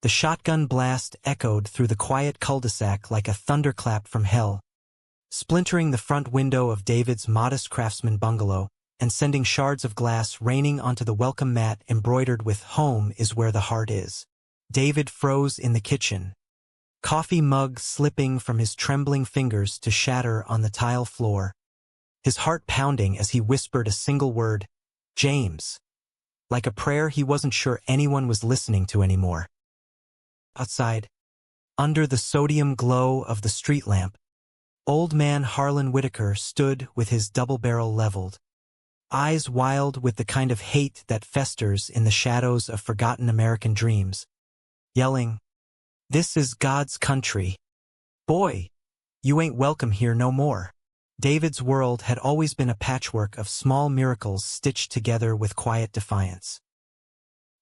The shotgun blast echoed through the quiet cul-de-sac like a thunderclap from hell, splintering the front window of David's modest craftsman bungalow and sending shards of glass raining onto the welcome mat embroidered with "Home is where the heart is." David froze in the kitchen, coffee mug slipping from his trembling fingers to shatter on the tile floor, his heart pounding as he whispered a single word, "James," like a prayer he wasn't sure anyone was listening to anymore. Outside, under the sodium glow of the street lamp, old man Harlan Whitaker stood with his double barrel leveled, eyes wild with the kind of hate that festers in the shadows of forgotten American dreams, yelling, "This is God's country. Boy, you ain't welcome here no more." David's world had always been a patchwork of small miracles stitched together with quiet defiance.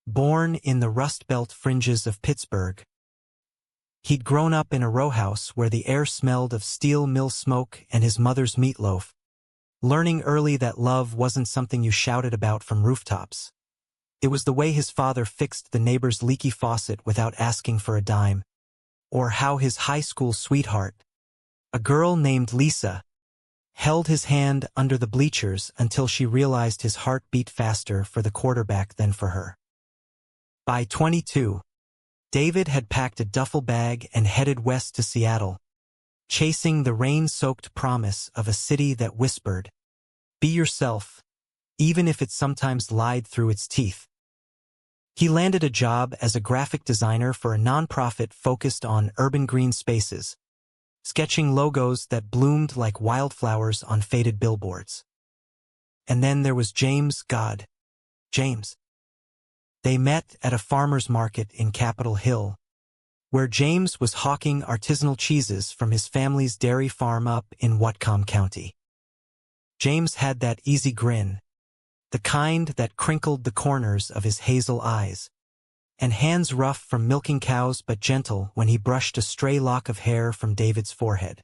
Born in the Rust Belt fringes of Pittsburgh, he'd grown up in a row house where the air smelled of steel mill smoke and his mother's meatloaf, learning early that love wasn't something you shouted about from rooftops. It was the way his father fixed the neighbor's leaky faucet without asking for a dime, or how his high school sweetheart, a girl named Lisa, held his hand under the bleachers until she realized his heart beat faster for the quarterback than for her. By 22, David had packed a duffel bag and headed west to Seattle, chasing the rain-soaked promise of a city that whispered, "Be yourself," even if it sometimes lied through its teeth. He landed a job as a graphic designer for a nonprofit focused on urban green spaces, sketching logos that bloomed like wildflowers on faded billboards. And then there was James. James. They met at a farmer's market in Capitol Hill, where James was hawking artisanal cheeses from his family's dairy farm up in Whatcom County. James had that easy grin, the kind that crinkled the corners of his hazel eyes, and hands rough from milking cows but gentle when he brushed a stray lock of hair from David's forehead.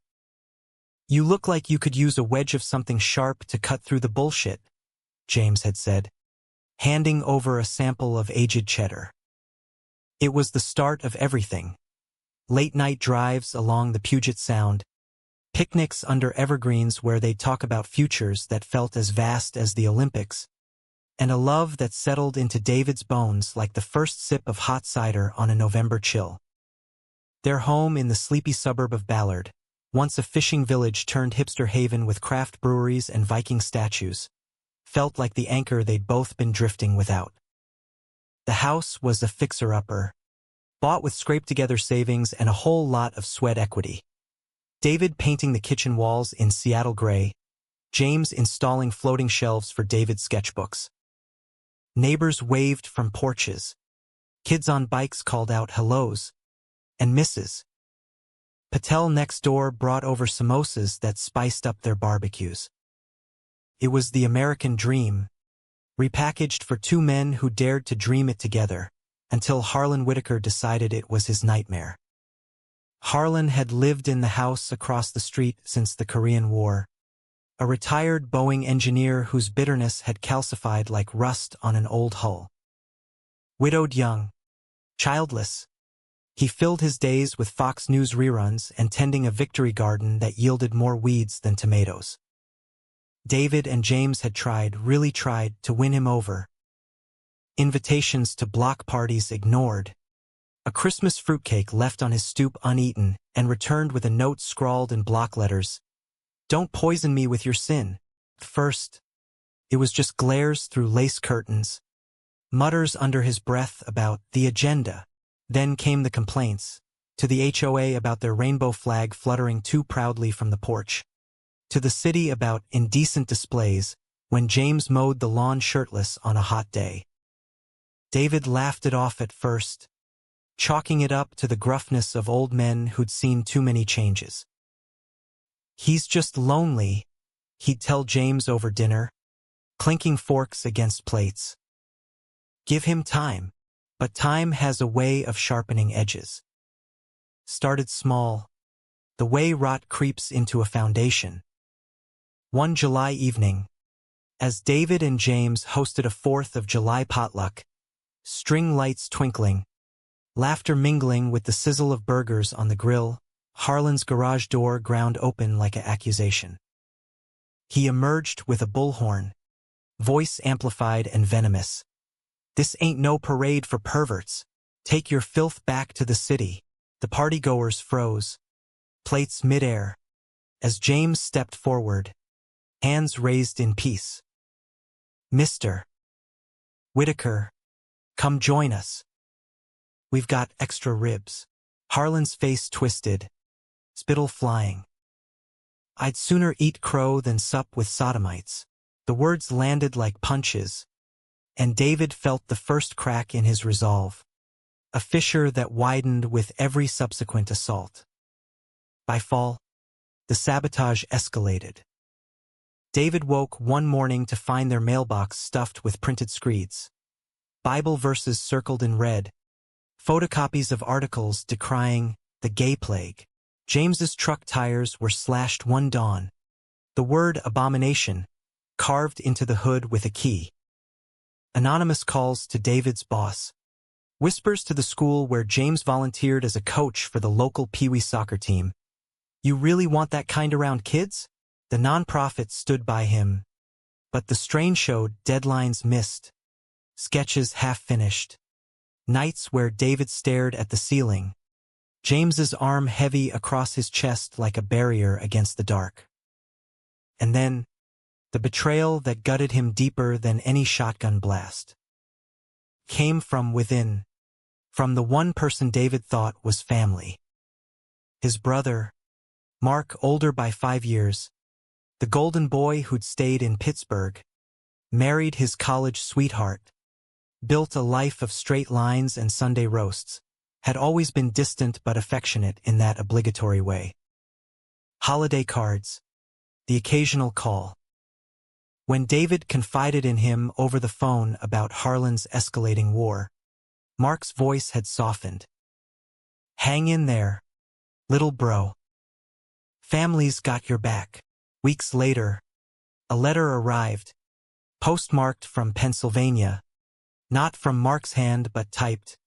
"You look like you could use a wedge of something sharp to cut through the bullshit," James had said, handing over a sample of aged cheddar. It was the start of everything. Late-night drives along the Puget Sound, picnics under evergreens where they'd talk about futures that felt as vast as the Olympics, and a love that settled into David's bones like the first sip of hot cider on a November chill. Their home in the sleepy suburb of Ballard, once a fishing village turned hipster haven with craft breweries and Viking statues, felt like the anchor they'd both been drifting without. The house was a fixer-upper, bought with scraped-together savings and a whole lot of sweat equity. David painting the kitchen walls in Seattle gray, James installing floating shelves for David's sketchbooks. Neighbors waved from porches. Kids on bikes called out hellos and Mrs. Patel next door brought over samosas that spiced up their barbecues. It was the American dream, repackaged for two men who dared to dream it together, until Harlan Whitaker decided it was his nightmare. Harlan had lived in the house across the street since the Korean War, a retired Boeing engineer whose bitterness had calcified like rust on an old hull. Widowed young, childless, he filled his days with Fox News reruns and tending a victory garden that yielded more weeds than tomatoes. David and James had really tried to win him over. Invitations to block parties ignored. A Christmas fruitcake left on his stoop uneaten and returned with a note scrawled in block letters. "Don't poison me with your sin." First, it was just glares through lace curtains, mutters under his breath about the agenda. Then came the complaints, to the HOA about their rainbow flag fluttering too proudly from the porch, to the city about indecent displays when James mowed the lawn shirtless on a hot day. David laughed it off at first, chalking it up to the gruffness of old men who'd seen too many changes. "He's just lonely," he'd tell James over dinner, clinking forks against plates. "Give him time, but time has a way of sharpening edges." Started small, the way rot creeps into a foundation. One July evening, as David and James hosted a 4th of July potluck, string lights twinkling, Laughter mingling with the sizzle of burgers on the grill, Harlan's garage door ground open like an accusation. He emerged with a bullhorn, voice amplified and venomous. "This ain't no parade for perverts. Take your filth back to the city." The partygoers froze, plates midair, as James stepped forward, hands raised in peace. "Mr. Whitaker, come join us. We've got extra ribs." Harlan's face twisted, spittle flying. "I'd sooner eat crow than sup with sodomites." The words landed like punches, and David felt the first crack in his resolve, a fissure that widened with every subsequent assault. By fall, the sabotage escalated. David woke one morning to find their mailbox stuffed with printed screeds, Bible verses circled in red, photocopies of articles decrying the gay plague. James's truck tires were slashed one dawn, the word abomination carved into the hood with a key. Anonymous calls to David's boss, whispers to the school where James volunteered as a coach for the local Pee-wee soccer team. "You really want that kind around kids?" The nonprofit stood by him, but the strain showed deadlines missed, sketches half-finished, nights where David stared at the ceiling, James's arm heavy across his chest like a barrier against the dark. And then, the betrayal that gutted him deeper than any shotgun blast came from within, from the one person David thought was family. His brother, Mark, older by 5 years, the golden boy who'd stayed in Pittsburgh, married his college sweetheart, built a life of straight lines and Sunday roasts, had always been distant but affectionate in that obligatory way. Holiday cards, the occasional call. When David confided in him over the phone about Harlan's escalating war, Mark's voice had softened. "Hang in there, little bro. Family's got your back." Weeks later, a letter arrived, postmarked from Pennsylvania, not from Mark's hand but typed,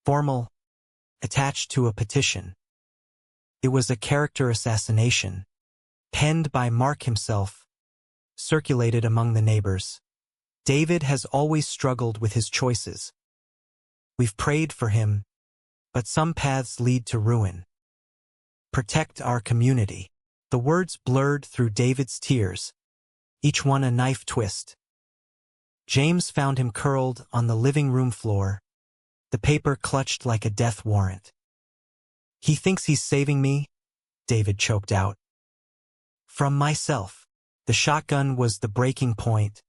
formal, attached to a petition. It was a character assassination, penned by Mark himself, circulated among the neighbors. "David has always struggled with his choices. We've prayed for him, but some paths lead to ruin. Protect our community." The words blurred through David's tears, each one a knife twist. James found him curled on the living room floor, the paper clutched like a death warrant. "He thinks he's saving me," David choked out. "From myself." The shotgun was the breaking point,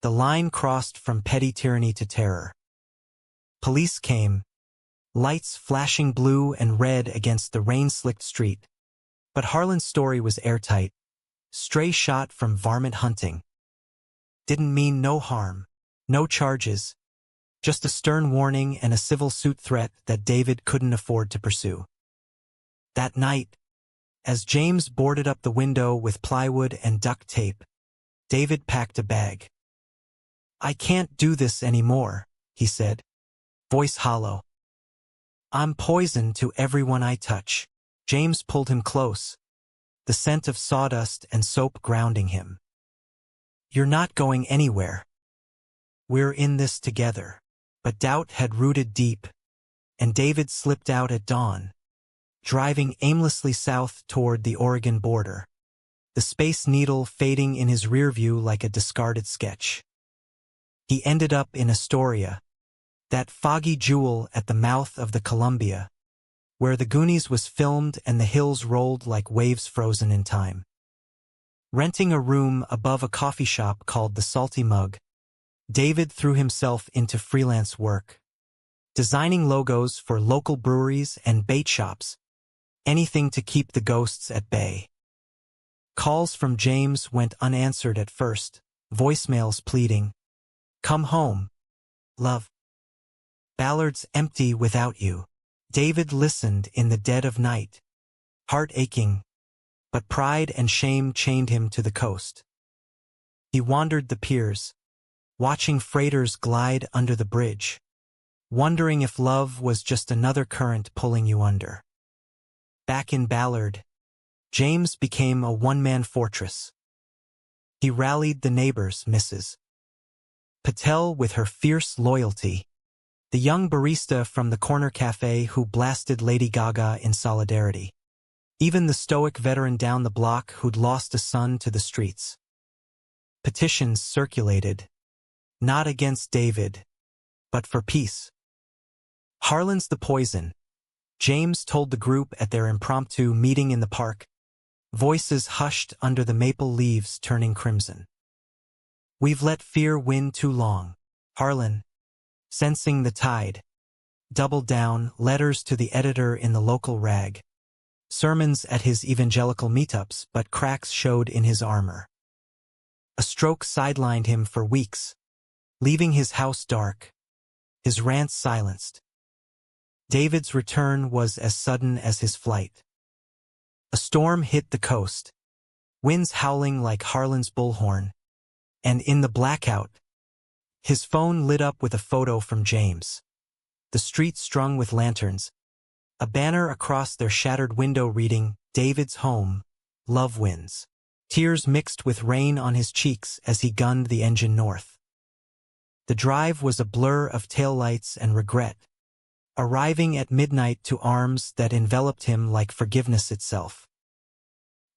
the line crossed from petty tyranny to terror. Police came, lights flashing blue and red against the rain-slicked street. But Harlan's story was airtight. Stray shot from varmint hunting. Didn't mean no harm, no charges, just a stern warning and a civil suit threat that David couldn't afford to pursue. That night, as James boarded up the window with plywood and duct tape, David packed a bag. "I can't do this anymore," he said, voice hollow. "I'm poison to everyone I touch." James pulled him close, the scent of sawdust and soap grounding him. "You're not going anywhere. We're in this together." But doubt had rooted deep, and David slipped out at dawn, driving aimlessly south toward the Oregon border, the Space Needle fading in his rearview like a discarded sketch. He ended up in Astoria, that foggy jewel at the mouth of the Columbia, where The Goonies was filmed and the hills rolled like waves frozen in time. Renting a room above a coffee shop called the Salty Mug, David threw himself into freelance work, designing logos for local breweries and bait shops, anything to keep the ghosts at bay. Calls from James went unanswered at first, voicemails pleading, "Come home, love. Ballard's empty without you." David listened in the dead of night, heart aching, but pride and shame chained him to the coast. He wandered the piers, watching freighters glide under the bridge, wondering if love was just another current pulling you under. Back in Ballard, James became a one-man fortress. He rallied the neighbors, Mrs. Patel with her fierce loyalty, the young barista from the corner cafe who blasted Lady Gaga in solidarity, even the stoic veteran down the block who'd lost a son to the streets. Petitions circulated, not against David, but for peace. Harlan's the poison, James told the group at their impromptu meeting in the park, voices hushed under the maple leaves turning crimson. We've let fear win too long. Harlan, sensing the tide, doubled down, letters to the editor in the local rag, sermons at his evangelical meetups, but cracks showed in his armor. A stroke sidelined him for weeks, leaving his house dark, his rants silenced. David's return was as sudden as his flight. A storm hit the coast, winds howling like Harlan's bullhorn, and in the blackout, his phone lit up with a photo from James. The street strung with lanterns, a banner across their shattered window reading, David's home, love wins. Tears mixed with rain on his cheeks as he gunned the engine north. The drive was a blur of taillights and regret, arriving at midnight to arms that enveloped him like forgiveness itself.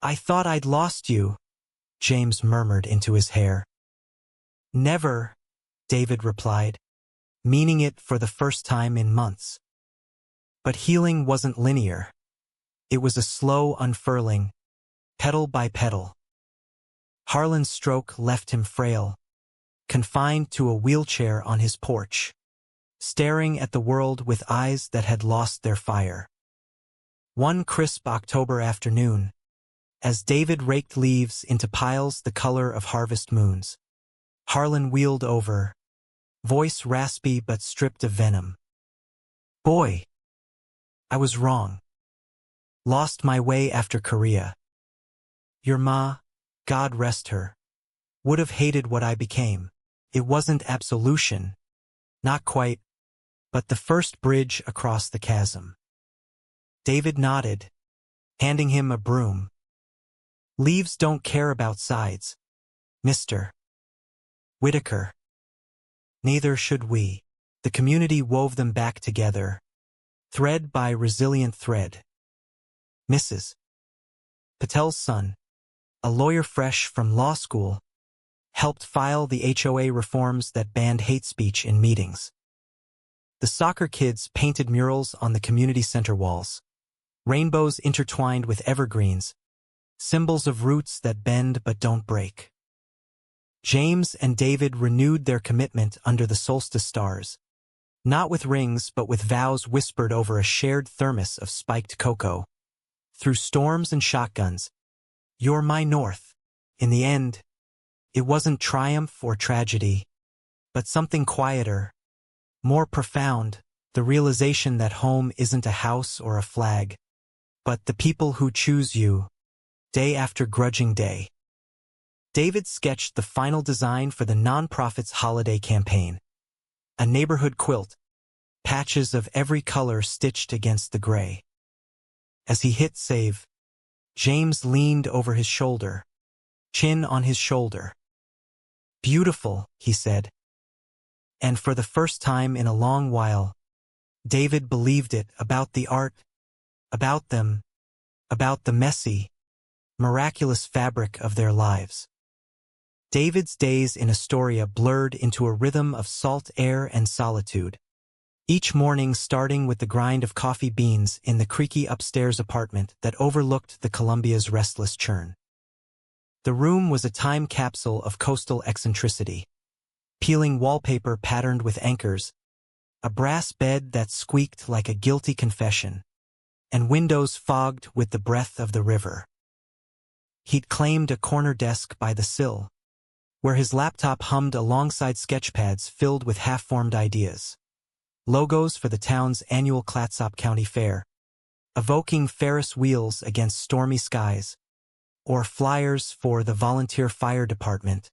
I thought I'd lost you, James murmured into his hair. Never, David replied, meaning it for the first time in months. But healing wasn't linear. It was a slow unfurling, petal by petal. Harlan's stroke left him frail, confined to a wheelchair on his porch, staring at the world with eyes that had lost their fire. One crisp October afternoon, as David raked leaves into piles the color of harvest moons, Harlan wheeled over, voice raspy but stripped of venom. Boy, I was wrong. Lost my way after Korea. Your ma, God rest her, would have hated what I became. It wasn't absolution, not quite, but the first bridge across the chasm. David nodded, handing him a broom. Leaves don't care about sides, Mr. Whitaker. Neither should we. The community wove them back together, thread by resilient thread. Mrs. Patel's son, a lawyer fresh from law school, helped file the HOA reforms that banned hate speech in meetings. The soccer kids painted murals on the community center walls, rainbows intertwined with evergreens, symbols of roots that bend but don't break. James and David renewed their commitment under the solstice stars, not with rings but with vows whispered over a shared thermos of spiked cocoa. Through storms and shotguns, you're my north. In the end, it wasn't triumph or tragedy, but something quieter, more profound, the realization that home isn't a house or a flag, but the people who choose you, day after grudging day. David sketched the final design for the nonprofit's holiday campaign. A neighborhood quilt, patches of every color stitched against the gray. As he hit save, James leaned over his shoulder, chin on his shoulder. Beautiful, he said. And for the first time in a long while, David believed it about the art, about them, about the messy, miraculous fabric of their lives. David's days in Astoria blurred into a rhythm of salt air and solitude, each morning starting with the grind of coffee beans in the creaky upstairs apartment that overlooked the Columbia's restless churn. The room was a time capsule of coastal eccentricity, peeling wallpaper patterned with anchors, a brass bed that squeaked like a guilty confession, and windows fogged with the breath of the river. He'd claimed a corner desk by the sill, where his laptop hummed alongside sketchpads filled with half-formed ideas. Logos for the town's annual Clatsop County Fair, evoking Ferris wheels against stormy skies, or flyers for the volunteer fire department,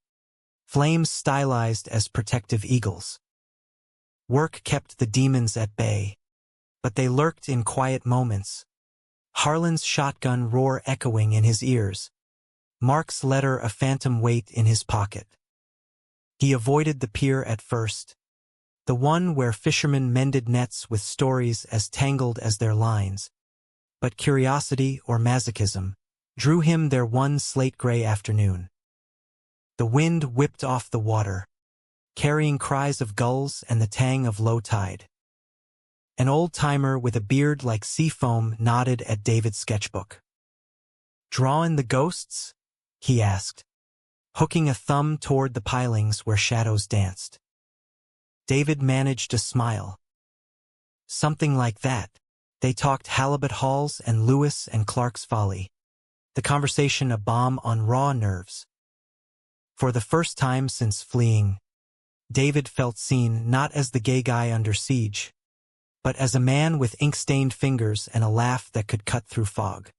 flames stylized as protective eagles. Work kept the demons at bay, but they lurked in quiet moments. Harlan's shotgun roar echoing in his ears, Mark's letter a phantom weight in his pocket. He avoided the pier at first, the one where fishermen mended nets with stories as tangled as their lines, but curiosity or masochism drew him there one slate-gray afternoon. The wind whipped off the water, carrying cries of gulls and the tang of low tide. An old-timer with a beard like sea foam nodded at David's sketchbook. "Drawin' the ghosts?" he asked, hooking a thumb toward the pilings where shadows danced. David managed a smile. "Something like that." They talked Halibut Halls and Lewis and Clark's Folly, the conversation a balm on raw nerves. For the first time since fleeing, David felt seen not as the gay guy under siege, but as a man with ink-stained fingers and a laugh that could cut through fog.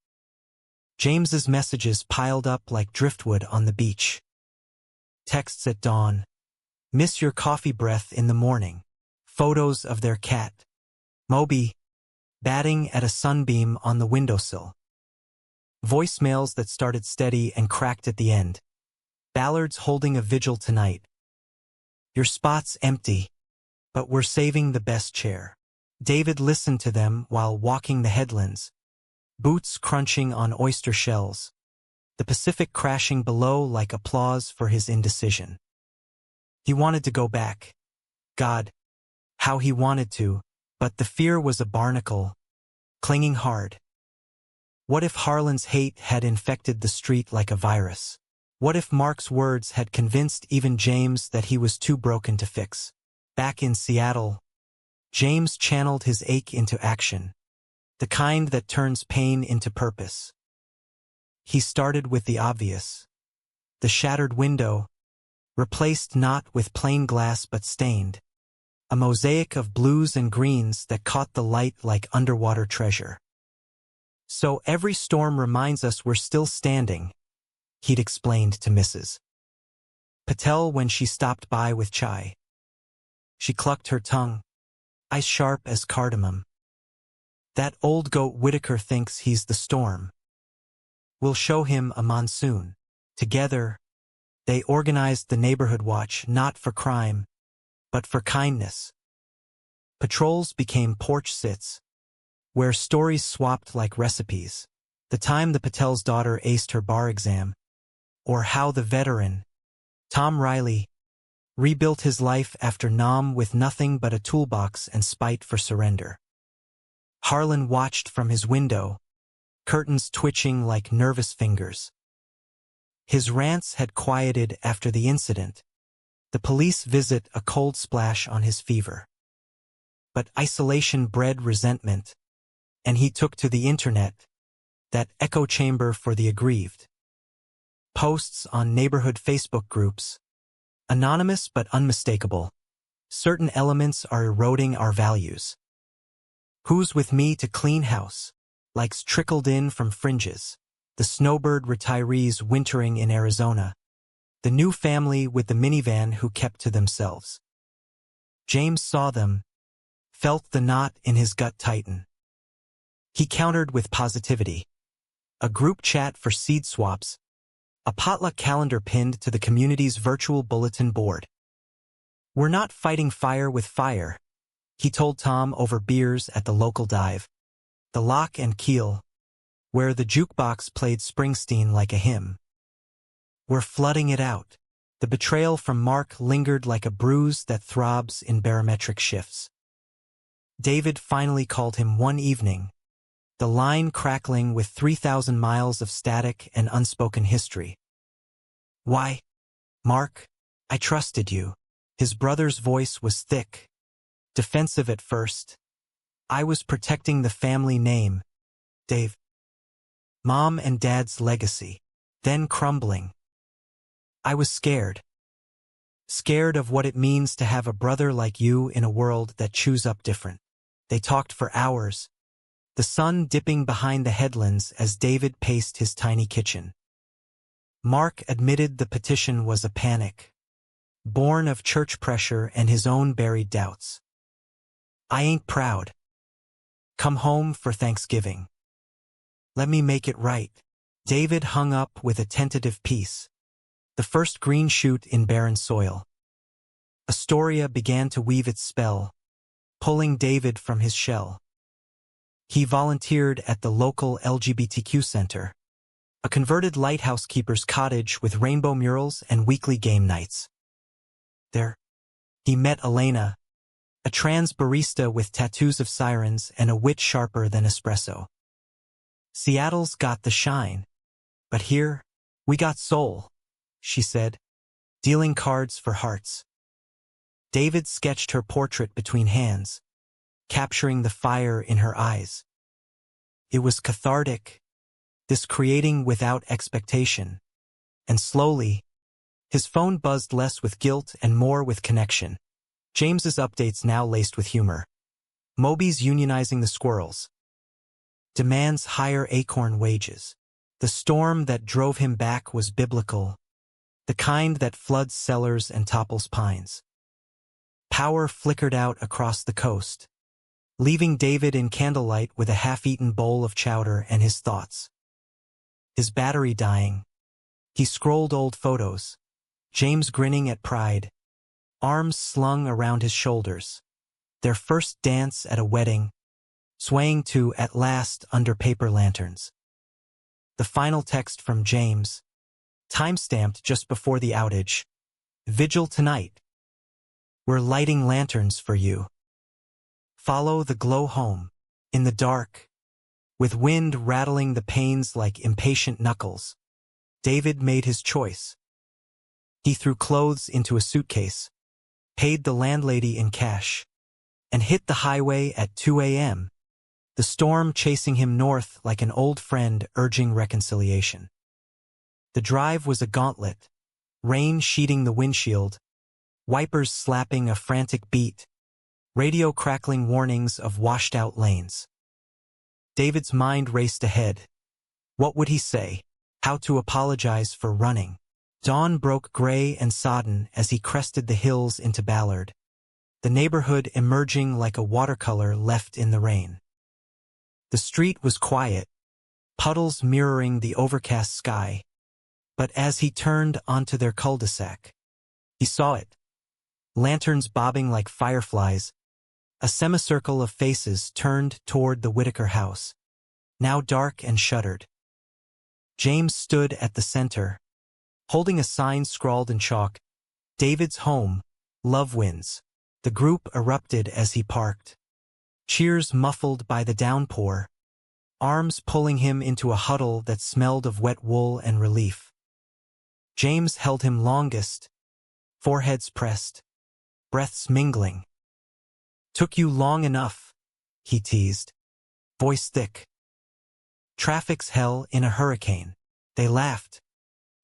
James's messages piled up like driftwood on the beach. Texts at dawn. "Miss your coffee breath in the morning." Photos of their cat, Moby, batting at a sunbeam on the windowsill. Voicemails that started steady and cracked at the end. "Ballard's holding a vigil tonight. Your spot's empty, but we're saving the best chair." David listened to them while walking the headlands, boots crunching on oyster shells, the Pacific crashing below like applause for his indecision. He wanted to go back. God, how he wanted to, but the fear was a barnacle, clinging hard. What if Harlan's hate had infected the street like a virus? What if Mark's words had convinced even James that he was too broken to fix? Back in Seattle, James channeled his ache into action, the kind that turns pain into purpose. He started with the obvious. The shattered window, replaced not with plain glass but stained, a mosaic of blues and greens that caught the light like underwater treasure. "So every storm reminds us we're still standing," he'd explained to Mrs. Patel when she stopped by with chai. She clucked her tongue, eyes sharp as cardamom. "That old goat Whitaker thinks he's the storm. We'll show him a monsoon." Together, they organized the neighborhood watch not for crime, but for kindness. Patrols became porch sits, where stories swapped like recipes. The time the Patel's daughter aced her bar exam, or how the veteran, Tom Riley, rebuilt his life after Nam with nothing but a toolbox and spite for surrender. Harlan watched from his window, curtains twitching like nervous fingers. His rants had quieted after the incident, the police visit a cold splash on his fever. But isolation bred resentment, and he took to the internet, that echo chamber for the aggrieved. Posts on neighborhood Facebook groups, anonymous but unmistakable. Certain elements are eroding our values. "Who's with me to clean house?" likes trickled in from fringes. The snowbird retirees wintering in Arizona. The new family with the minivan who kept to themselves. James saw them, felt the knot in his gut tighten. He countered with positivity. A group chat for seed swaps, a potluck calendar pinned to the community's virtual bulletin board. "We're not fighting fire with fire," he told Tom over beers at the local dive. The Lock and Keel, where the jukebox played Springsteen like a hymn. "We're flooding it out." The betrayal from Mark lingered like a bruise that throbs in barometric shifts. David finally called him one evening, the line crackling with 3,000 miles of static and unspoken history. "Why, Mark, I trusted you." His brother's voice was thick, defensive at first. "I was protecting the family name, Dave. Mom and Dad's legacy, then crumbling. I was scared. Scared of what it means to have a brother like you in a world that chews up different." They talked for hours, the sun dipping behind the headlands as David paced his tiny kitchen. Mark admitted the petition was a panic, born of church pressure and his own buried doubts. I ain't proud. Come home for Thanksgiving. Let me make it right. David hung up with a tentative peace, the first green shoot in barren soil. Astoria began to weave its spell, pulling David from his shell. He volunteered at the local LGBTQ center, a converted lighthouse keeper's cottage with rainbow murals and weekly game nights. There, he met Elena, a trans barista with tattoos of sirens and a wit sharper than espresso. Seattle's got the shine, but here, we got soul, she said, dealing cards for hearts. David sketched her portrait between hands, capturing the fire in her eyes. It was cathartic, this creating without expectation, and slowly, his phone buzzed less with guilt and more with connection. James's updates now laced with humor. Moby's unionizing the squirrels. Demands higher acorn wages. The storm that drove him back was biblical, the kind that floods cellars and topples pines. Power flickered out across the coast, leaving David in candlelight with a half-eaten bowl of chowder and his thoughts. His battery dying. He scrolled old photos, James grinning at pride, arms slung around his shoulders. Their first dance at a wedding, swaying to At Last under paper lanterns. The final text from James, time-stamped just before the outage. Vigil tonight. We're lighting lanterns for you. Follow the glow home, in the dark, with wind rattling the panes like impatient knuckles. David made his choice. He threw clothes into a suitcase, paid the landlady in cash, and hit the highway at 2 a.m., the storm chasing him north like an old friend urging reconciliation. The drive was a gauntlet, rain sheeting the windshield, wipers slapping a frantic beat, radio crackling warnings of washed-out lanes. David's mind raced ahead. What would he say? How to apologize for running? Dawn broke gray and sodden as he crested the hills into Ballard, the neighborhood emerging like a watercolor left in the rain. The street was quiet, puddles mirroring the overcast sky, but as he turned onto their cul-de-sac, he saw it. Lanterns bobbing like fireflies, a semicircle of faces turned toward the Whitaker house, now dark and shuttered. James stood at the center, holding a sign scrawled in chalk, David's home, love wins. The group erupted as he parked, cheers muffled by the downpour, arms pulling him into a huddle that smelled of wet wool and relief. James held him longest, foreheads pressed, breaths mingling. Took you long enough, he teased, voice thick. Traffic's hell in a hurricane. They laughed,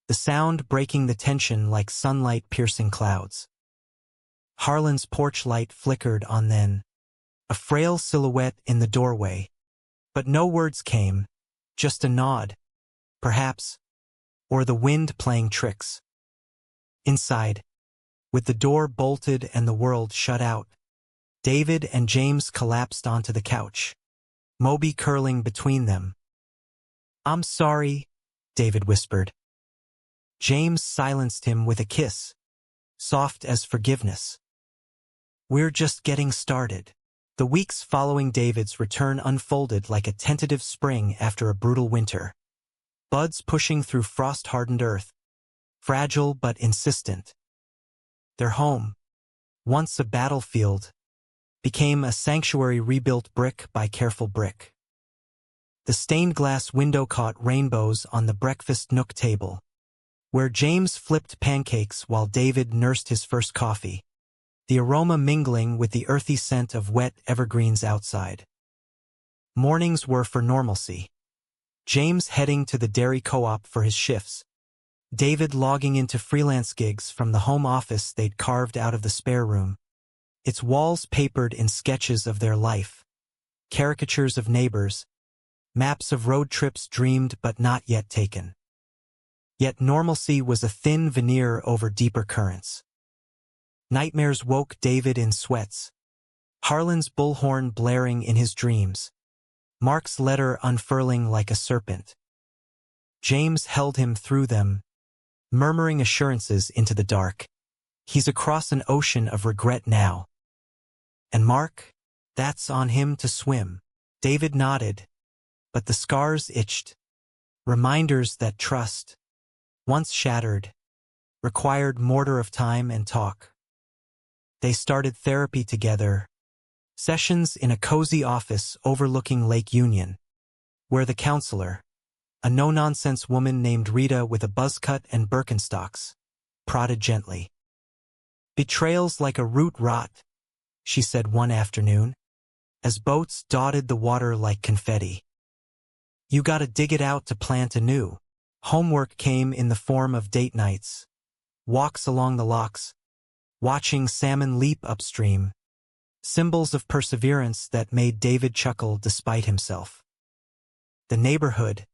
the sound breaking the tension like sunlight piercing clouds. Harlan's porch light flickered on then, a frail silhouette in the doorway, but no words came, just a nod, perhaps, or the wind playing tricks. Inside, with the door bolted and the world shut out, David and James collapsed onto the couch, Moby curling between them. I'm sorry, David whispered. James silenced him with a kiss, soft as forgiveness. We're just getting started. The weeks following David's return unfolded like a tentative spring after a brutal winter. Buds pushing through frost-hardened earth, fragile but insistent. Their home, once a battlefield, became a sanctuary rebuilt brick by careful brick. The stained glass window caught rainbows on the breakfast nook table, where James flipped pancakes while David nursed his first coffee, the aroma mingling with the earthy scent of wet evergreens outside. Mornings were for normalcy. James heading to the dairy co-op for his shifts, David logging into freelance gigs from the home office they'd carved out of the spare room, its walls papered in sketches of their life, caricatures of neighbors, maps of road trips dreamed but not yet taken. Yet normalcy was a thin veneer over deeper currents. Nightmares woke David in sweats, Harlan's bullhorn blaring in his dreams. Mark's letter unfurling like a serpent. James held him through them, murmuring assurances into the dark. He's across an ocean of regret now. And Mark? That's on him to swim. David nodded, but the scars itched. Reminders that trust, once shattered, required mortar of time and talk. They started therapy together, sessions in a cozy office overlooking Lake Union, where the counselor, a no-nonsense woman named Rita with a buzz cut and Birkenstocks, prodded gently. "Betrayal's like a root rot," she said one afternoon, as boats dotted the water like confetti. "You gotta dig it out to plant anew." Homework came in the form of date nights, walks along the locks, watching salmon leap upstream, symbols of perseverance that made David chuckle despite himself. The neighborhood,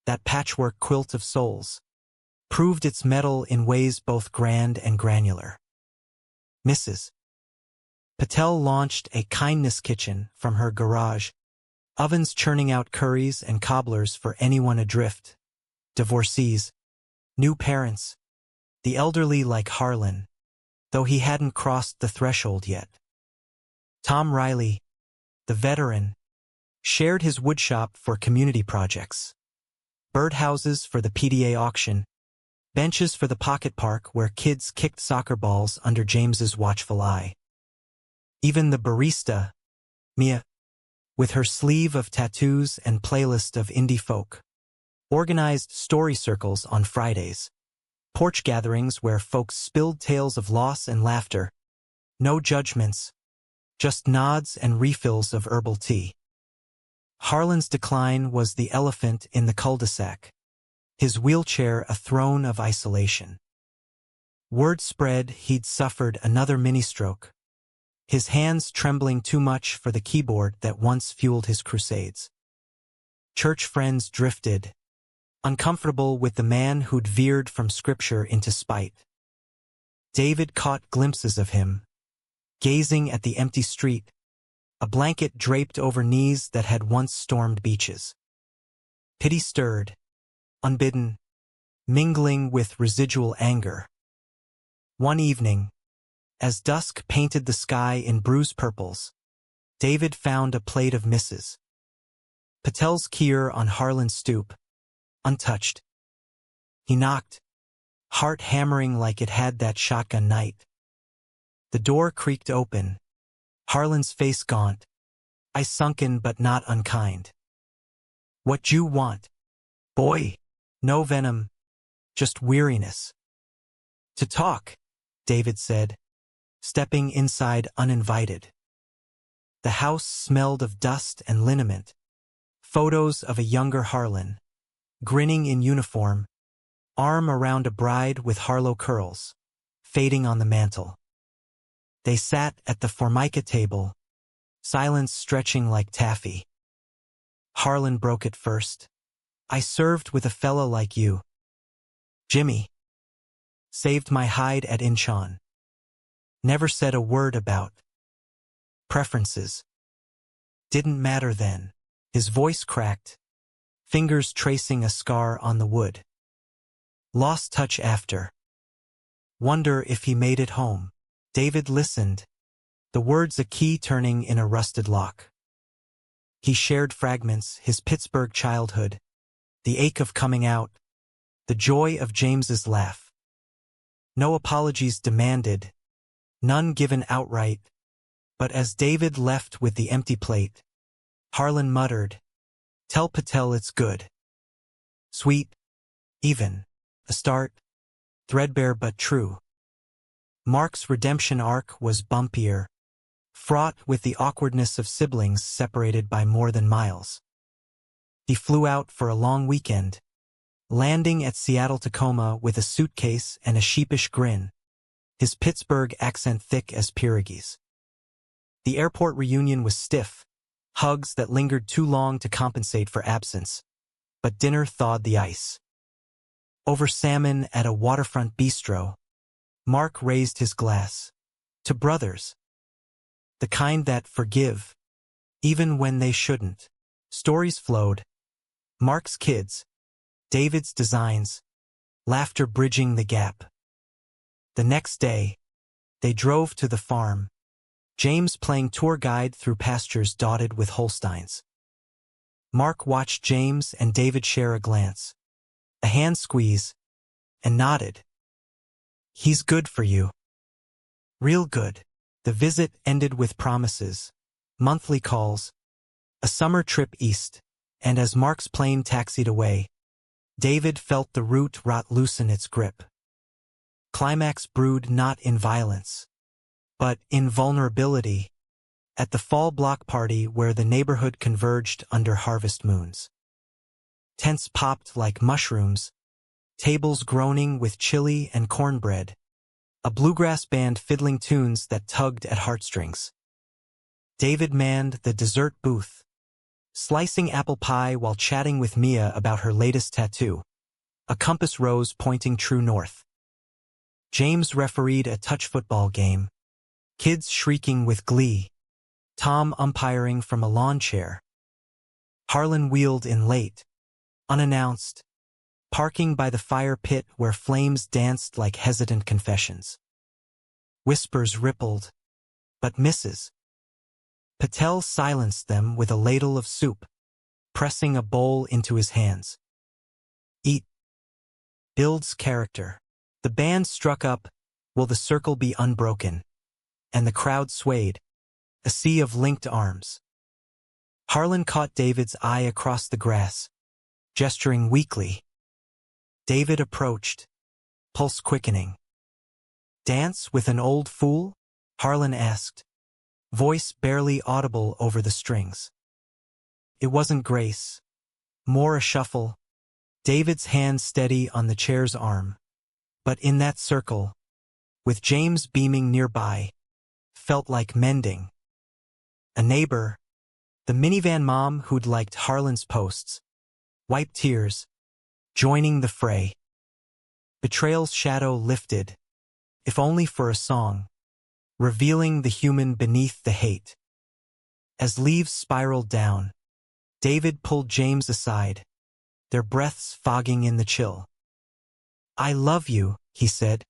that patchwork quilt of souls, proved its mettle in ways both grand and granular. Mrs. Patel launched a kindness kitchen from her garage, ovens churning out curries and cobblers for anyone adrift, divorcees, new parents, the elderly like Harlan, though he hadn't crossed the threshold yet. Tom Riley, the veteran, shared his woodshop for community projects. Birdhouses for the PDA auction, benches for the pocket park where kids kicked soccer balls under James's watchful eye. Even the barista, Mia, with her sleeve of tattoos and playlist of indie folk, organized story circles on Fridays, porch gatherings where folks spilled tales of loss and laughter, no judgments, just nods and refills of herbal tea. Harlan's decline was the elephant in the cul-de-sac, his wheelchair a throne of isolation. Word spread he'd suffered another mini-stroke, his hands trembling too much for the keyboard that once fueled his crusades. Church friends drifted, uncomfortable with the man who'd veered from scripture into spite. David caught glimpses of him, gazing at the empty street, a blanket draped over knees that had once stormed beaches. Pity stirred, unbidden, mingling with residual anger. One evening, as dusk painted the sky in bruised purples, David found a plate of Mrs. Patel's kheer on Harlan's stoop, untouched. He knocked, heart hammering like it had that shotgun night. The door creaked open, Harlan's face gaunt, eyes sunken but not unkind. "What you want, boy?" "No venom, just weariness." "To talk," David said, stepping inside uninvited. The house smelled of dust and liniment, photos of a younger Harlan, grinning in uniform, arm around a bride with Harlow curls, fading on the mantel. They sat at the formica table, silence stretching like taffy. Harlan broke it first. "I served with a fella like you. Jimmy. Saved my hide at Incheon. Never said a word about preferences. Didn't matter then." His voice cracked, fingers tracing a scar on the wood. "Lost touch after. Wonder if he made it home." David listened, the words a key turning in a rusted lock. He shared fragments, his Pittsburgh childhood, the ache of coming out, the joy of James's laugh. No apologies demanded, none given outright, but as David left with the empty plate, Harlan muttered, "Tell Patel it's good. Sweet, even, a start, threadbare but true." Mark's redemption arc was bumpier, fraught with the awkwardness of siblings separated by more than miles. He flew out for a long weekend, landing at Seattle-Tacoma with a suitcase and a sheepish grin, his Pittsburgh accent thick as pierogies. The airport reunion was stiff, hugs that lingered too long to compensate for absence, but dinner thawed the ice. Over salmon at a waterfront bistro, Mark raised his glass. "To brothers." the kind that forgive, even when they shouldn't. Stories flowed. Mark's kids, David's designs, laughter bridging the gap. The next day, they drove to the farm, James playing tour guide through pastures dotted with Holsteins. Mark watched James and David share a glance, a hand squeeze, and nodded. He's good for you. Real good. The visit ended with promises, monthly calls, a summer trip east, and as Mark's plane taxied away, David felt the root rot loosen its grip. Climax brewed not in violence, but in vulnerability, at the fall block party where the neighborhood converged under harvest moons. Tents popped like mushrooms, tables groaning with chili and cornbread, a bluegrass band fiddling tunes that tugged at heartstrings. David manned the dessert booth, slicing apple pie while chatting with Mia about her latest tattoo, a compass rose pointing true north. James refereed a touch football game, kids shrieking with glee, Tom umpiring from a lawn chair. Harlan wheeled in late, unannounced, parking by the fire pit where flames danced like hesitant confessions. Whispers rippled, but misses. Patel silenced them with a ladle of soup, pressing a bowl into his hands. Eat. Builds character. The band struck up, Will the Circle Be Unbroken? And the crowd swayed, a sea of linked arms. Harlan caught David's eye across the grass, gesturing weakly. David approached, pulse quickening. Dance with an old fool? Harlan asked, voice barely audible over the strings. It wasn't grace, more a shuffle, David's hand steady on the chair's arm. But in that circle, with James beaming nearby, felt like mending. A neighbor, the minivan mom who'd liked Harlan's posts, wiped tears, joining the fray. Betrayal's shadow lifted, if only for a song, revealing the human beneath the hate. As leaves spiraled down, David pulled James aside, their breaths fogging in the chill. I love you, he said,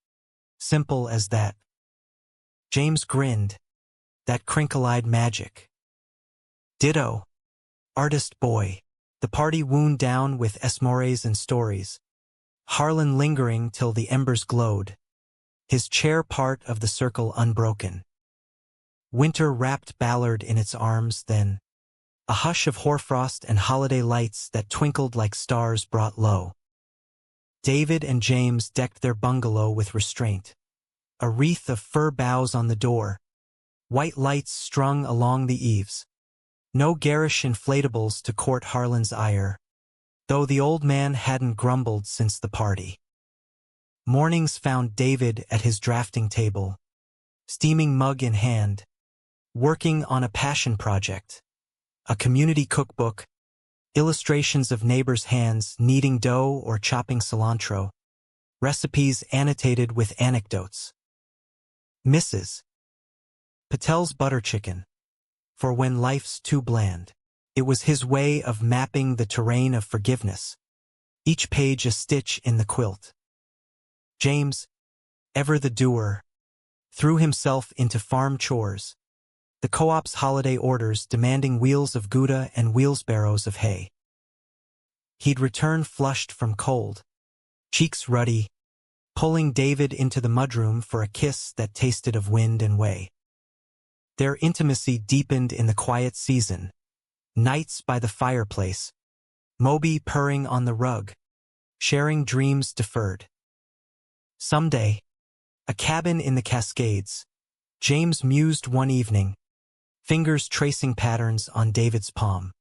simple as that. James grinned, that crinkle-eyed magic. Ditto. Artist boy. The party wound down with esmores and stories, Harlan lingering till the embers glowed, his chair part of the circle unbroken. Winter wrapped Ballard in its arms, then a hush of hoarfrost and holiday lights that twinkled like stars brought low. David and James decked their bungalow with restraint, a wreath of fir boughs on the door, white lights strung along the eaves. No garish inflatables to court Harlan's ire, though the old man hadn't grumbled since the party. Mornings found David at his drafting table, steaming mug in hand, working on a passion project, a community cookbook, illustrations of neighbors' hands kneading dough or chopping cilantro, recipes annotated with anecdotes. Mrs. Patel's butter chicken, for when life's too bland. It was his way of mapping the terrain of forgiveness, each page a stitch in the quilt. James, ever the doer, threw himself into farm chores, the co-op's holiday orders demanding wheels of Gouda and wheelbarrows of hay. He'd return flushed from cold, cheeks ruddy, pulling David into the mudroom for a kiss that tasted of wind and whey. Their intimacy deepened in the quiet season, nights by the fireplace, Moby purring on the rug, sharing dreams deferred. Someday, a cabin in the Cascades, James mused one evening, fingers tracing patterns on David's palm.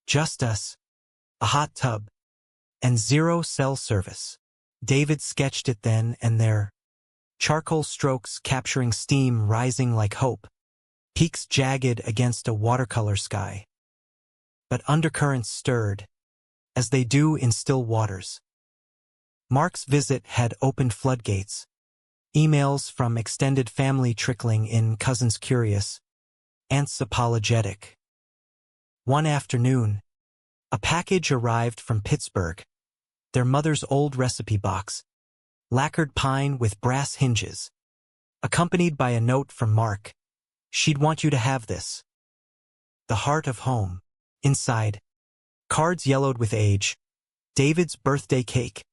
Just us, a hot tub, and zero cell service. David sketched it then and there, charcoal strokes capturing steam rising like hope, peaks jagged against a watercolor sky. But undercurrents stirred, as they do in still waters. Mark's visit had opened floodgates, Emails from extended family trickling in, cousins curious, aunts apologetic. One afternoon, a package arrived from Pittsburgh, their mother's old recipe box, lacquered pine with brass hinges, accompanied by a note from Mark. She'd want you to have this. The heart of home. Inside, cards yellowed with age, David's birthday cake,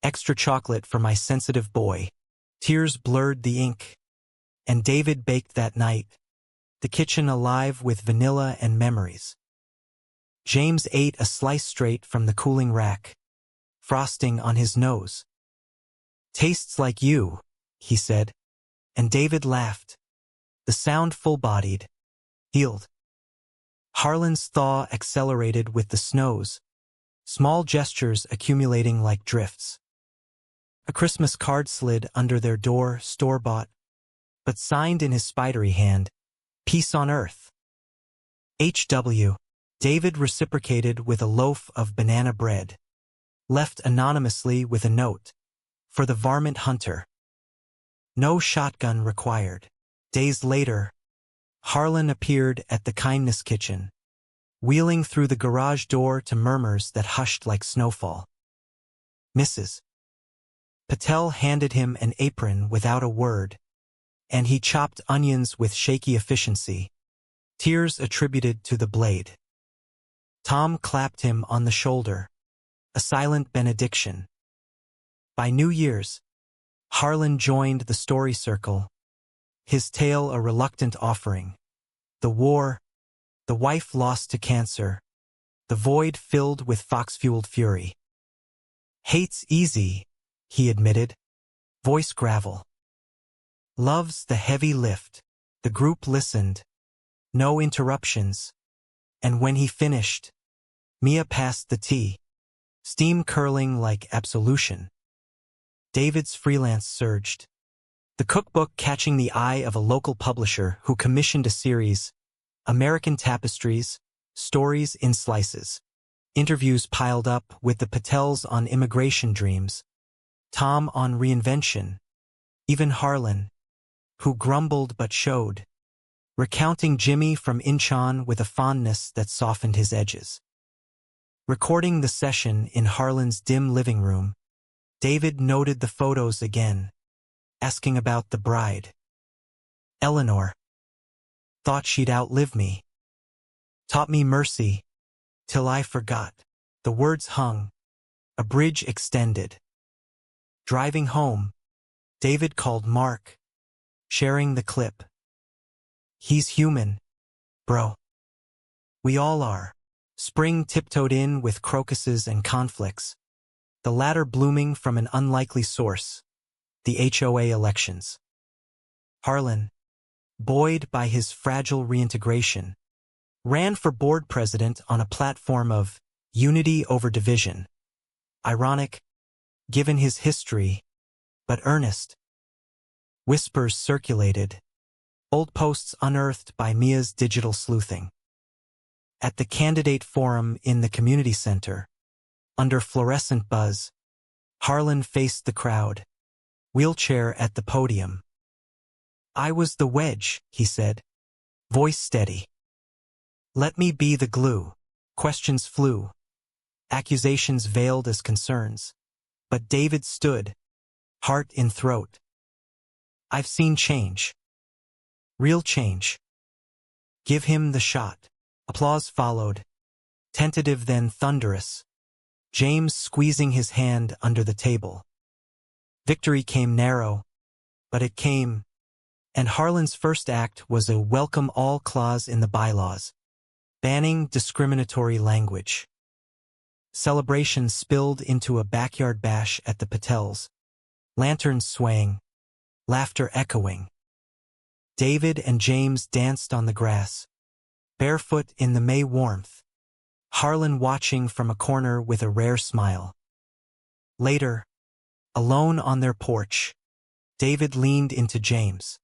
extra chocolate for my sensitive boy. Tears blurred the ink, and David baked that night, the kitchen alive with vanilla and memories. James ate a slice straight from the cooling rack, frosting on his nose. Tastes like you, he said, and David laughed, the sound full-bodied, healed. Harlan's thaw accelerated with the snows, small gestures accumulating like drifts. A Christmas card slid under their door, store-bought, but signed in his spidery hand, Peace on Earth. H.W. David reciprocated with a loaf of banana bread, left anonymously with a note, for the varmint hunter. No shotgun required. Days later, Harlan appeared at the Kindness Kitchen, wheeling through the garage door to murmurs that hushed like snowfall. Mrs. Patel handed him an apron without a word, and he chopped onions with shaky efficiency, tears attributed to the blade. Tom clapped him on the shoulder, a silent benediction. By New Year's, Harlan joined the story circle, his tale a reluctant offering. The war, the wife lost to cancer, the void filled with fox-fueled fury. Hate's easy, he admitted, voice gravel. Love's the heavy lift. The group listened, no interruptions, and when he finished, Mia passed the tea, steam curling like absolution. David's freelance surged, the cookbook catching the eye of a local publisher who commissioned a series, American Tapestries, Stories in Slices. Interviews piled up with the Patels on immigration dreams, Tom on reinvention, even Harlan, who grumbled but showed, recounting Jimmy from Incheon with a fondness that softened his edges. Recording the session in Harlan's dim living room, David noted the photos again, asking about the bride. Eleanor. Thought she'd outlive me. Taught me mercy, till I forgot. The words hung, a bridge extended. Driving home, David called Mark, sharing the clip. He's human, bro. We all are. Spring tiptoed in with crocuses and conflicts, the latter blooming from an unlikely source, the HOA elections. Harlan, buoyed by his fragile reintegration, ran for board president on a platform of unity over division. Ironic, given his history, but earnest. Whispers circulated, old posts unearthed by Mia's digital sleuthing. At the candidate forum in the community center, under fluorescent buzz, Harlan faced the crowd, wheelchair at the podium. I was the wedge, he said, voice steady. Let me be the glue. Questions flew, accusations veiled as concerns. But David stood, heart in throat. I've seen change. Real change. Give him the shot. Applause followed, tentative then thunderous, James squeezing his hand under the table. Victory came narrow, but it came, and Harlan's first act was a welcome all clause in the bylaws, banning discriminatory language. Celebration spilled into a backyard bash at the Patels, lanterns swaying, laughter echoing. David and James danced on the grass, barefoot in the May warmth, Harlan watching from a corner with a rare smile. Later, alone on their porch, David leaned into James.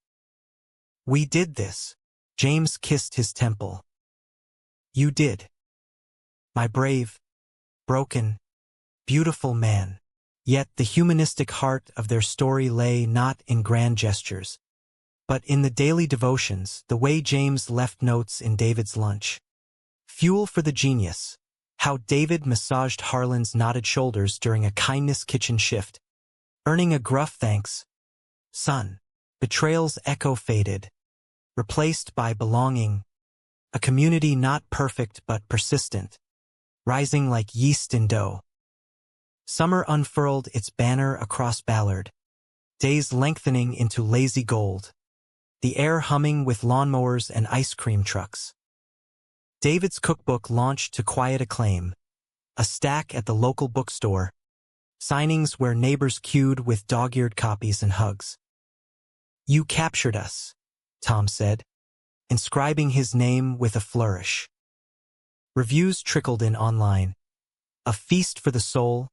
We did this. James kissed his temple. You did. My brave, broken, beautiful man. Yet the humanistic heart of their story lay not in grand gestures, but in the daily devotions, the way James left notes in David's lunch. Fuel for the genius. How David massaged Harlan's knotted shoulders during a kindness kitchen shift, earning a gruff thanks. Son. Betrayal's echo faded, replaced by belonging, a community not perfect but persistent, rising like yeast in dough. Summer unfurled its banner across Ballard, days lengthening into lazy gold, the air humming with lawnmowers and ice cream trucks. David's cookbook launched to quiet acclaim, a stack at the local bookstore, signings where neighbors queued with dog-eared copies and hugs. "You captured us," Tom said, inscribing his name with a flourish. Reviews trickled in online. "A feast for the soul,"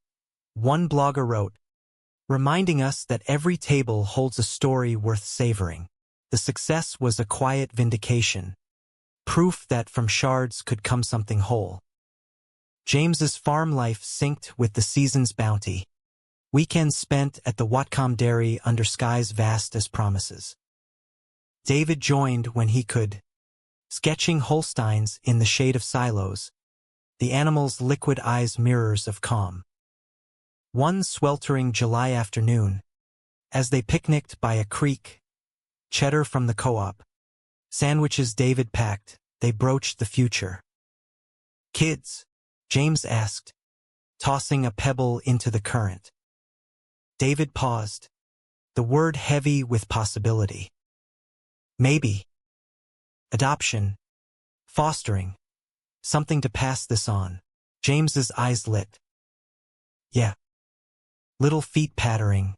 one blogger wrote, reminding us that every table holds a story worth savoring. The success was a quiet vindication, proof that from shards could come something whole. James's farm life synced with the season's bounty. Weekends spent at the Whatcom Dairy under skies vast as promises. David joined when he could, sketching Holsteins in the shade of silos, the animals' liquid eyes mirrors of calm. One sweltering July afternoon, as they picnicked by a creek, cheddar from the co-op, sandwiches David packed, they broached the future. "Kids?" James asked, tossing a pebble into the current. David paused, the word heavy with possibility. "Maybe. Adoption. Fostering. Something to pass this on." James's eyes lit. "Yeah." Little feet pattering,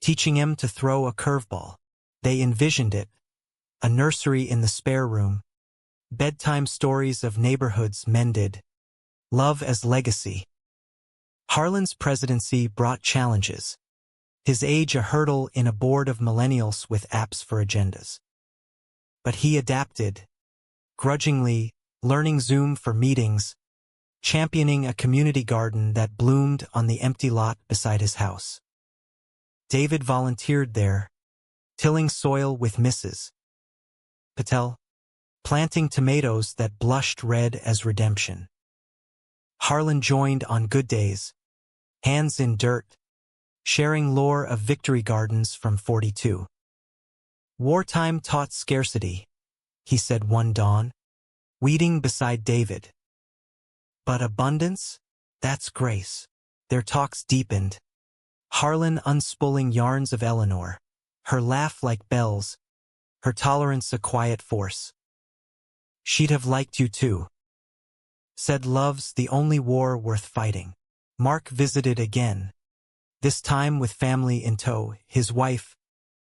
teaching him to throw a curveball. They envisioned it, a nursery in the spare room, bedtime stories of neighborhoods mended, love as legacy. Harlan's presidency brought challenges, his age a hurdle in a board of millennials with apps for agendas. But he adapted, grudgingly, learning Zoom for meetings, championing a community garden that bloomed on the empty lot beside his house. David volunteered there, tilling soil with Mrs. Patel, planting tomatoes that blushed red as redemption. Harlan joined on good days, hands in dirt, sharing lore of victory gardens from 42. "Wartime taught scarcity," he said one dawn, weeding beside David. "But abundance? That's grace." Their talks deepened, Harlan unspooling yarns of Eleanor, her laugh like bells, her tolerance a quiet force. "She'd have liked you too," said love's the only war worth fighting. Mark visited again, this time with family in tow, his wife,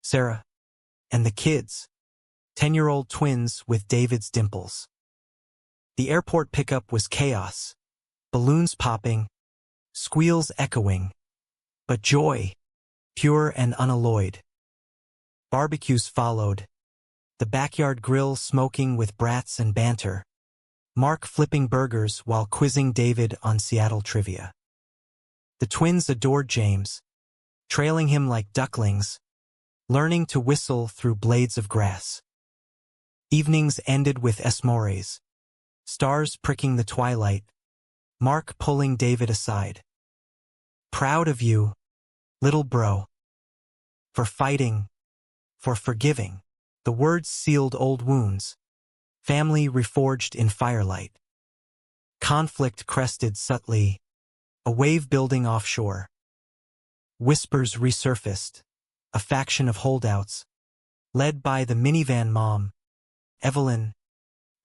Sarah, and the kids, 10-year-old twins with David's dimples. The airport pickup was chaos, balloons popping, squeals echoing, but joy, pure and unalloyed. Barbecues followed, the backyard grill smoking with brats and banter, Mark flipping burgers while quizzing David on Seattle trivia. The twins adored James, trailing him like ducklings, learning to whistle through blades of grass. Evenings ended with esmores, stars pricking the twilight, Mark pulling David aside. "Proud of you, little bro. For fighting, for forgiving." The words sealed old wounds, family reforged in firelight. Conflict crested subtly, a wave building offshore. Whispers resurfaced, a faction of holdouts, led by the minivan mom, Evelyn,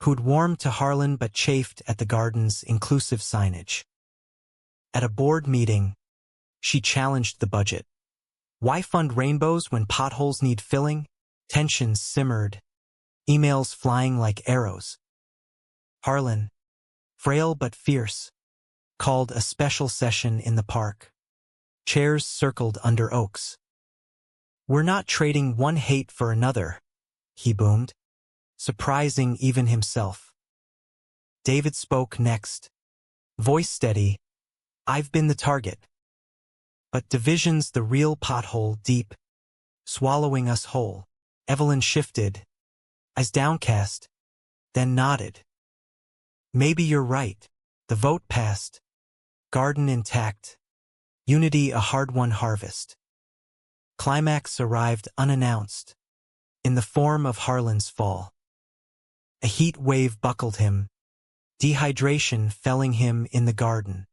who'd warmed to Harlan but chafed at the garden's inclusive signage. At a board meeting, she challenged the budget. Why fund rainbows when potholes need filling? Tensions simmered, emails flying like arrows. Harlan, frail but fierce, called a special session in the park. Chairs circled under oaks. "We're not trading one hate for another," he boomed, surprising even himself. David spoke next, voice steady. "I've been the target. But division's the real pothole, deep, swallowing us whole. Evelyn shifted, eyes downcast, then nodded. Maybe you're right. The vote passed. Garden intact. Unity a hard-won harvest. Climax arrived unannounced, in the form of Harlan's fall. A heat wave buckled him, dehydration felling him in the garden,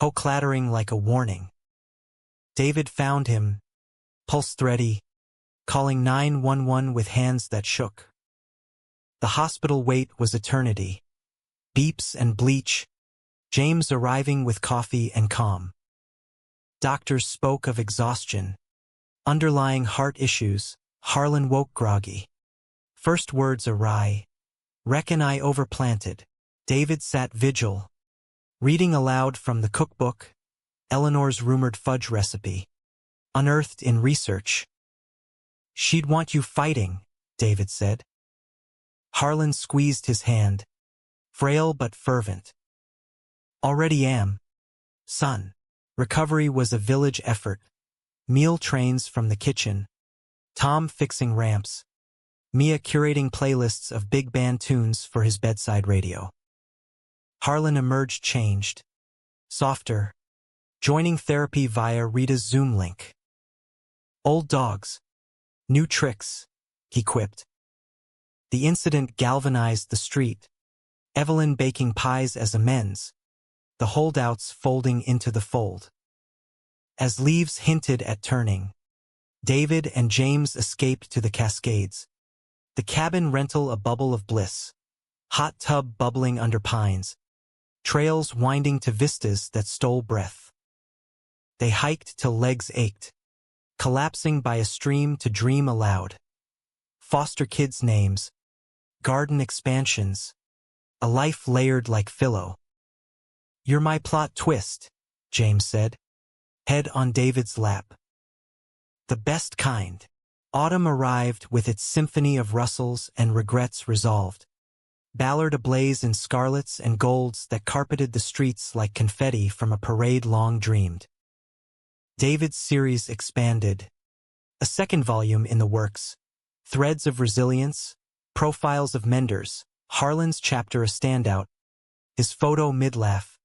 hoe clattering like a warning. David found him, pulse thready, calling 911 with hands that shook. The hospital wait was eternity. Beeps and bleach, James arriving with coffee and calm. Doctors spoke of exhaustion, underlying heart issues. Harlan woke groggy. First words awry. Reckon I overplanted. David sat vigil, reading aloud from the cookbook, Eleanor's rumored fudge recipe, unearthed in research. She'd want you fighting, David said. Harlan squeezed his hand, frail but fervent. Already am, son. Recovery was a village effort. Meal trains from the kitchen, Tom fixing ramps, Mia curating playlists of big band tunes for his bedside radio. Harlan emerged changed, softer, joining therapy via Rita's Zoom link. Old dogs, new tricks, he quipped. The incident galvanized the street, Evelyn baking pies as amends, the holdouts folding into the fold. As leaves hinted at turning, David and James escaped to the Cascades. The cabin rental a bubble of bliss. Hot tub bubbling under pines. Trails winding to vistas that stole breath. They hiked till legs ached, collapsing by a stream to dream aloud. Foster kids' names. Garden expansions. A life layered like Philo. You're my plot twist, James said, head on David's lap. The best kind. Autumn arrived with its symphony of rustles and regrets resolved. Ballard ablaze in scarlets and golds that carpeted the streets like confetti from a parade long dreamed. David's series expanded. A second volume in the works. Threads of Resilience, Profiles of Menders, Harlan's chapter a standout, his photo mid-laugh,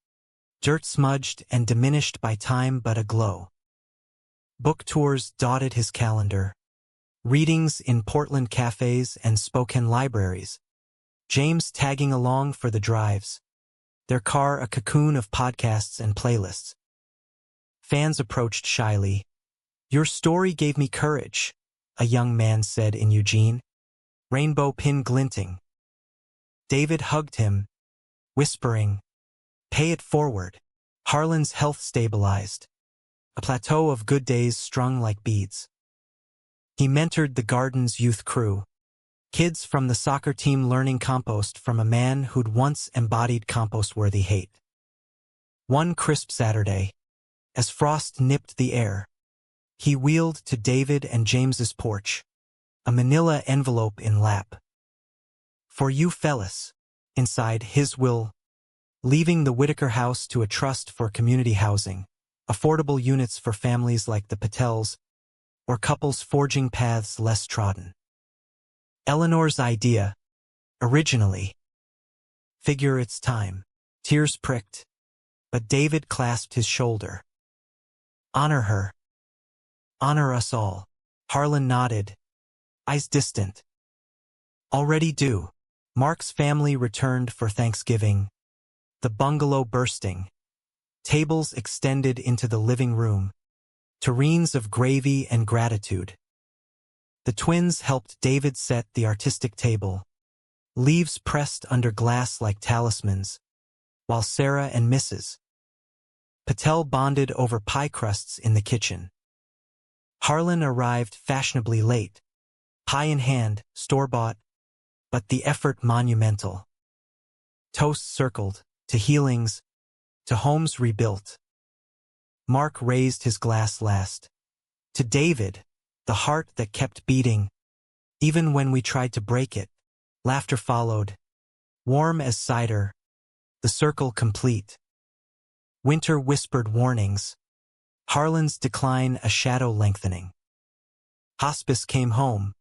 dirt smudged and diminished by time but aglow. Book tours dotted his calendar. Readings in Portland cafes and Spokane libraries. James tagging along for the drives. Their car a cocoon of podcasts and playlists. Fans approached shyly. Your story gave me courage, a young man said in Eugene. Rainbow pin glinting. David hugged him, whispering, pay it forward. Harlan's health stabilized. A plateau of good days strung like beads. He mentored the garden's youth crew. Kids from the soccer team learning compost from a man who'd once embodied compost-worthy hate. One crisp Saturday, as frost nipped the air, he wheeled to David and James's porch, a manila envelope in lap. For you fellas, inside his will, leaving the Whitaker house to a trust for community housing, affordable units for families like the Patels, or couples forging paths less trodden. Eleanor's idea, originally. Figure it's time. Tears pricked, but David clasped his shoulder. Honor her. Honor us all. Harlan nodded, eyes distant. Already due. Mark's family returned for Thanksgiving. The bungalow bursting. Tables extended into the living room. Tureens of gravy and gratitude. The twins helped David set the artistic table. Leaves pressed under glass like talismans, while Sarah and Mrs. Patel bonded over pie crusts in the kitchen. Harlan arrived fashionably late, pie in hand, store-bought, but the effort monumental. Toasts circled, to healings, to homes rebuilt. Mark raised his glass last. To David, the heart that kept beating, even when we tried to break it. Laughter followed, warm as cider, the circle complete. Winter whispered warnings, Harlan's decline a shadow lengthening. Hospice came home,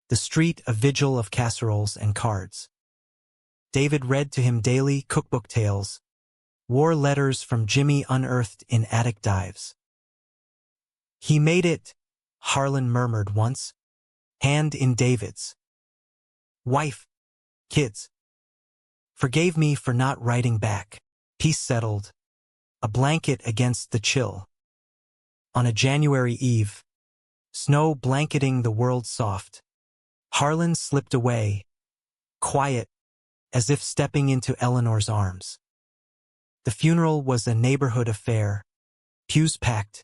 the street a vigil of casseroles and cards. David read to him daily cookbook tales, war letters from Jimmy unearthed in attic dives. "He made it," Harlan murmured once, hand in David's. "Wife, kids. Forgave me for not writing back." Peace settled, a blanket against the chill. On a January eve, snow blanketing the world soft, Harlan slipped away, quiet, as if stepping into Eleanor's arms. The funeral was a neighborhood affair, pews packed,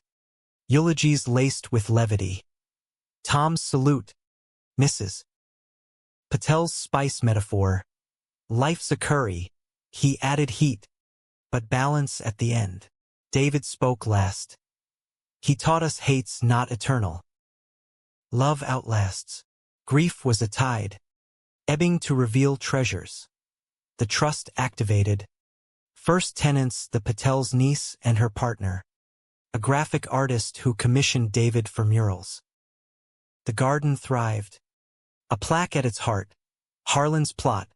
eulogies laced with levity. Tom's salute, Mrs. Patel's spice metaphor, life's a curry, he added heat, but balance at the end. David spoke last. He taught us hate's not eternal. Love outlasts. Grief was a tide, ebbing to reveal treasures. The trust activated. First tenants the Patel's niece and her partner, a graphic artist who commissioned David for murals. The garden thrived. A plaque at its heart, Harlan's plot,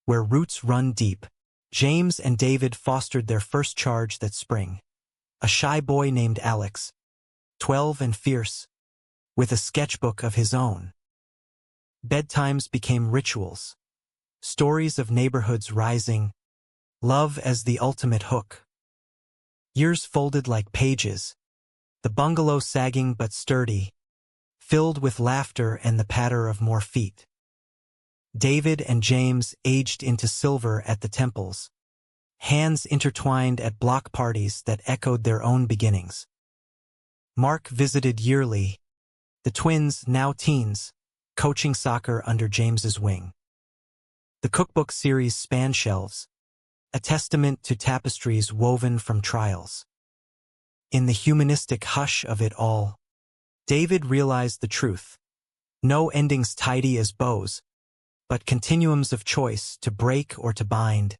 where roots run deep. James and David fostered their first charge that spring. A shy boy named Alex, 12 and fierce, with a sketchbook of his own. Bedtimes became rituals, stories of neighborhoods rising, love as the ultimate hook. Years folded like pages, the bungalow sagging but sturdy, filled with laughter and the patter of more feet. David and James aged into silver at the temples, hands intertwined at block parties that echoed their own beginnings. Mark visited yearly, the twins, now teens, coaching soccer under James's wing. The cookbook series spanned shelves, a testament to tapestries woven from trials. In the humanistic hush of it all, David realized the truth. No endings tidy as bows, but continuums of choice to break or to bind,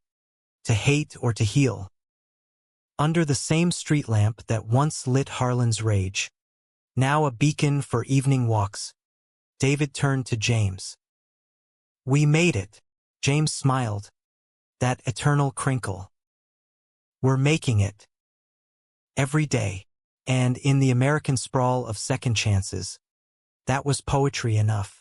to hate or to heal. Under the same street lamp that once lit Harlan's rage, now a beacon for evening walks, David turned to James. "We made it," James smiled, that eternal crinkle. "We're making it. Every day." And in the American sprawl of second chances, that was poetry enough.